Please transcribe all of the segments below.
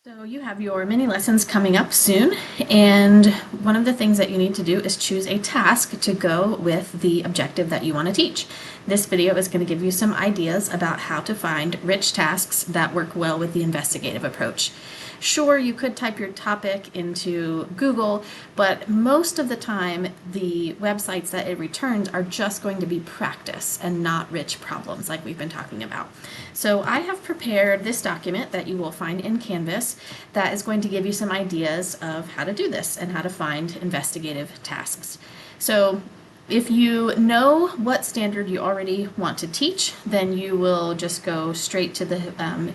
So you have your mini lessons coming up soon, and one of the things that you need to do is choose a task to go with the objective that you want to teach. This video is going to give you some ideas about how to find rich tasks that work well with the investigative approach. Sure, you could type your topic into Google, but most of the time the websites that it returns are just going to be practice and not rich problems like we've been talking about. So I have prepared this document that you will find in Canvas that is going to give you some ideas of how to do this and how to find investigative tasks. So if you know what standard you already want to teach, then you will just go straight to the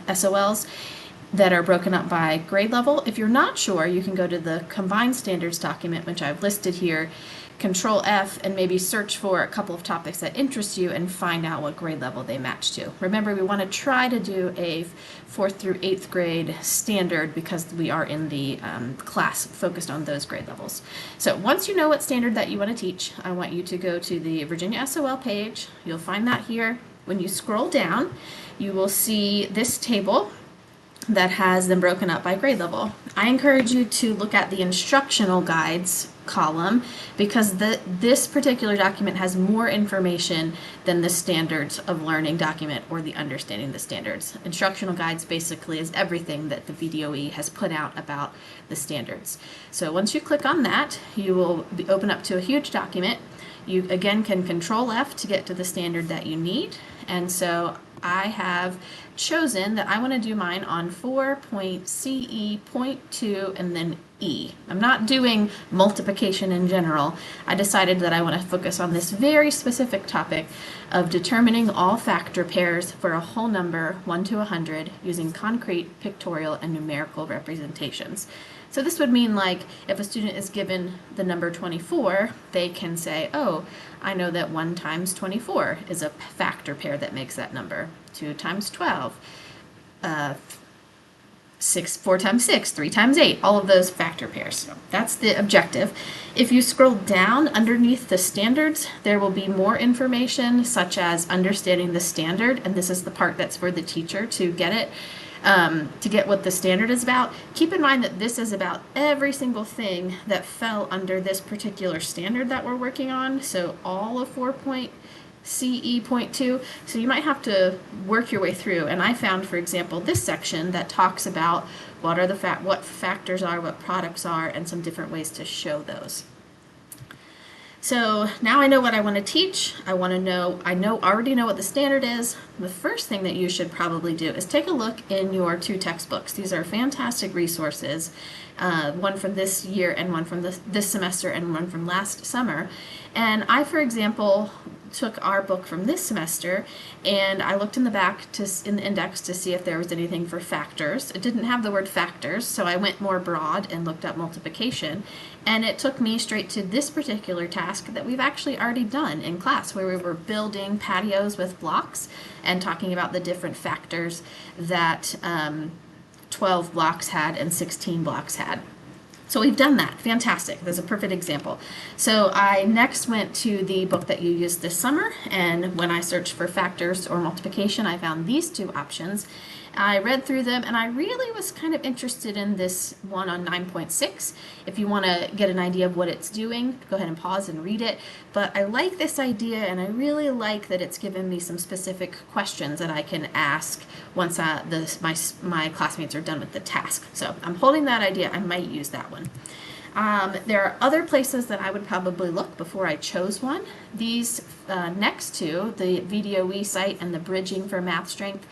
SOLs that are broken up by grade level. If you're not sure, you can go to the combined standards document, which I've listed here, Control F, and maybe search for a couple of topics that interest you and find out what grade level they match to. Remember, we want to try to do a 4th through 8th grade standard because we are in the class focused on those grade levels. So once you know what standard that you want to teach, I want you to go to the Virginia SOL page. You'll find that here. When you scroll down, you will see this table that has them broken up by grade level. I encourage you to look at the instructional guides column because this particular document has more information than the standards of learning document or the understanding the standards. Instructional guides basically is everything that the VDOE has put out about the standards. So once you click on that, you will open up to a huge document. You again can Control F to get to the standard that you need, and so I have chosen that I want to do mine on 4.CE.2 and then E. I'm not doing multiplication in general. I decided that I want to focus on this very specific topic of determining all factor pairs for a whole number 1 to 100 using concrete, pictorial, and numerical representations. So this would mean, like, if a student is given the number 24, they can say, oh, I know that 1 times 24 is a factor pair that makes that number. 2 times 12, 4 times 6, 3 times 8, all of those factor pairs. So that's the objective. If you scroll down underneath the standards, there will be more information such as understanding the standard, and this is the part that's for the teacher to get it. To get what the standard is about. Keep in mind that this is about every single thing that fell under this particular standard that we're working on, so all of 4.CE.2. So you might have to work your way through, and I found, for example, this section that talks about what factors are, what products are, and some different ways to show those. So now I know what I want to teach. I already know what the standard is. The first thing that you should probably do is take a look in your 2 textbooks. These are fantastic resources, one from this year and one from this semester and one from last summer. And I, for example, took our book from this semester and I looked in the back in the index to see if there was anything for factors. It didn't have the word factors, so I went more broad and looked up multiplication, and it took me straight to this particular task that we've actually already done in class, where we were building patios with blocks and talking about the different factors that 12 blocks had and 16 blocks had. So we've done that. Fantastic. That's a perfect example. So I next went to the book that you used this summer, and when I searched for factors or multiplication, I found these 2 options. I read through them, and I really was kind of interested in this one on 9.6. If you want to get an idea of what it's doing, go ahead and pause and read it. But I like this idea, and I really like that it's given me some specific questions that I can ask once my classmates are done with the task. So I'm holding that idea. I might use that one. There are other places that I would probably look before I chose one. These next 2, the VDOE site and the Bridging for Math Strength,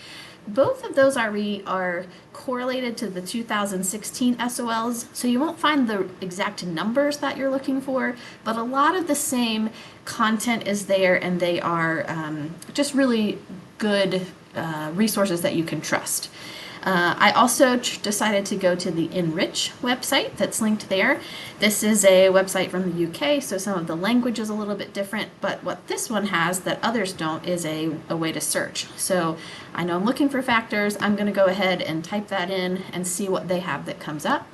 both of those are correlated to the 2016 SOLs, so you won't find the exact numbers that you're looking for, but a lot of the same content is there, and they are just really good resources that you can trust. I also decided to go to the Enrich website that's linked there. This is a website from the UK, so some of the language is a little bit different, but what this one has that others don't is a way to search. So I know I'm looking for factors. I'm going to go ahead and type that in and see what they have that comes up.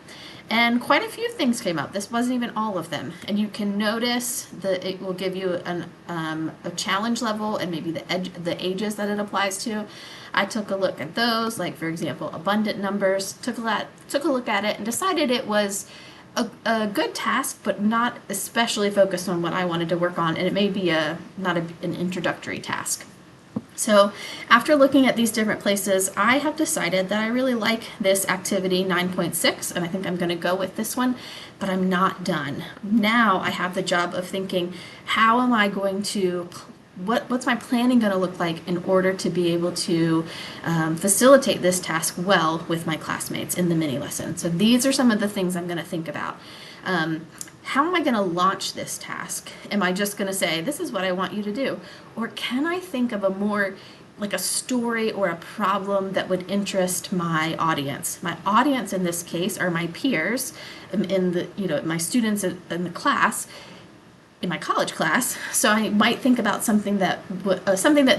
And quite a few things came up. This wasn't even all of them. And you can notice that it will give you a challenge level and maybe the ages that it applies to. I took a look at those, like for example, abundant numbers, took a look at it and decided it was a good task, but not especially focused on what I wanted to work on, and it may be not an introductory task. So after looking at these different places, I have decided that I really like this activity 9.6, and I think I'm going to go with this one, but I'm not done. Now I have the job of thinking, how am I going to what's my planning going to look like in order to be able to facilitate this task well with my classmates in the mini lesson. So these are some of the things I'm going to think about. How am I going to launch this task? Am I just going to say, this is what I want you to do? Or can I think of a more like a story or a problem that would interest my audience? My audience in this case are my peers in the, my students in the class, in my college class. So I might think about something that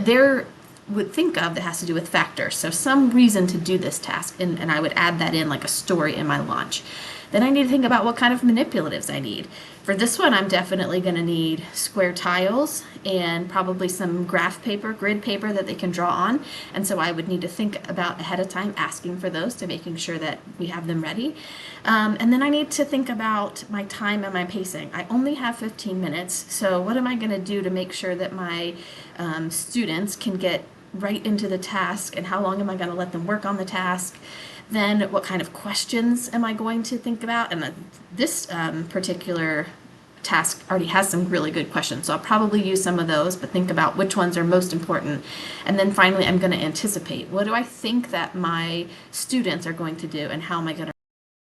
they're would think of that has to do with factors. So some reason to do this task, and I would add that in like a story in my launch. Then I need to think about what kind of manipulatives I need. For this one, I'm definitely going to need square tiles and probably some graph paper, grid paper that they can draw on. And so I would need to think about ahead of time asking for those to making sure that we have them ready. And then I need to think about my time and my pacing. I only have 15 minutes, so what am I going to do to make sure that my students can get right into the task, and how long am I going to let them work on the task? Then what kind of questions am I going to think about? And this particular task already has some really good questions, so I'll probably use some of those, but think about which ones are most important. And then finally, I'm going to anticipate. What do I think that my students are going to do, and how am I going to